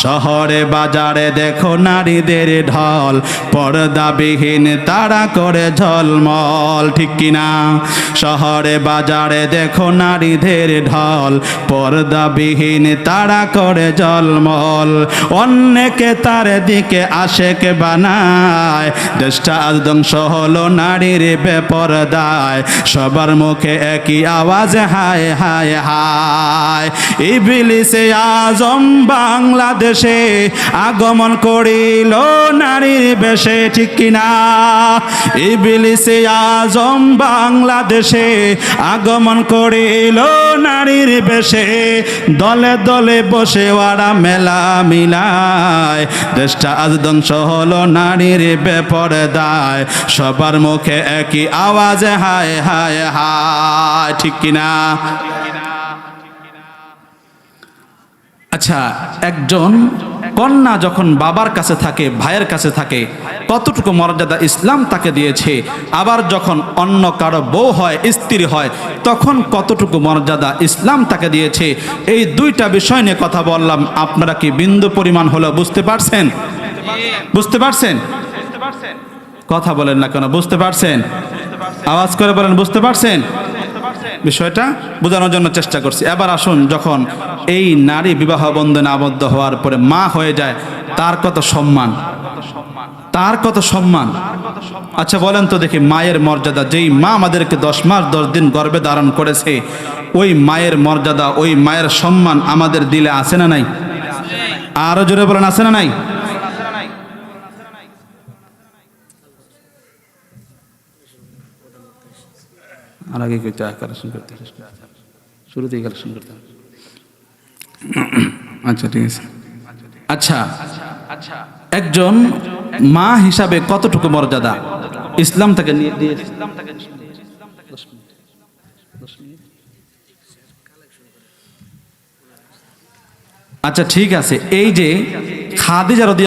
শহরে বাজারে দেখো নারীদের ঢল, পর্দাবিহীন তারা করে ঝলমল, ঠিক কিনা? শহরে বাজারে দেখো নারীদের ঢল, পর্দাবিহীন তারা করে ঝলমল। অন্যকে তার দিকে আশেক বানায়, দেশটা আজ ধ্বংস হলো নারীর বেপরদায়। সবার মুখে একই আওয়াজ, হায় হায় হায়। ইবলিসে আজম বাংলাদেশে আগমন করিল নারীর বেশে, ঠিক কিনা? ইবলিসে আজম বাংলাদেশে আগমন করিল নারীর বেশে। দলে দলে বসে ওরা মেলা মিলায়, দেশটা আজ ধ্বংস হলো নারীর বেপরদায়। সবার মুখে একই আওয়াজ, হায় হায় হায়, ঠিক কিনা? আচ্ছা, একজন কন্যা যখন বাবার কাছে থাকে, ভাইয়ের কাছে থাকে, কতটুকু মর্যাদা ইসলাম তাকে দিয়েছে। আবার যখন অন্য কারো বউ হয়, স্ত্রী হয়, তখন কতটুকু মর্যাদা ইসলাম তাকে দিয়েছে। এই দুইটা বিষয় নিয়ে কথা বললাম। আপনারা কি বিন্দু পরিমাণ হলো বুঝতে পারছেন? বুঝতে পারছেন? কথা বলেন না কেন? বুঝতে পারছেন? আওয়াজ করে বলেন, বুঝতে পারছেন? বিষয়টা বোঝানোর জন্য চেষ্টা করছি। এবার আসুন, যখন এই নারী বিবাহ বন্ধনে আবদ্ধ হওয়ার পরে মা হয়ে যায়, তার কত সম্মান, তার কত সম্মান। আচ্ছা বলেন তো দেখি, মায়ের মর্যাদা, যেই মা আমাদেরকে 10 মাস 10 দিন গর্ভে ধারণ করেছে, ওই মায়ের মর্যাদা, ওই মায়ের সম্মান আমাদের দিলে আছে না নাই? আরো জোরে বলেন, আছে না নাই? আর আগে কালেকশন করতে, শুরুতেই কালেকশন করতে। আচ্ছা ঠিক আছে। আচ্ছা, একজন মা হিসাবে কতটুকু মর্যাদা ইসলাম তাকে নিয়ে দিয়েছে? আচ্ছা ঠিক আছে। এই যে খাদিজা রাদিয়াল্লাহু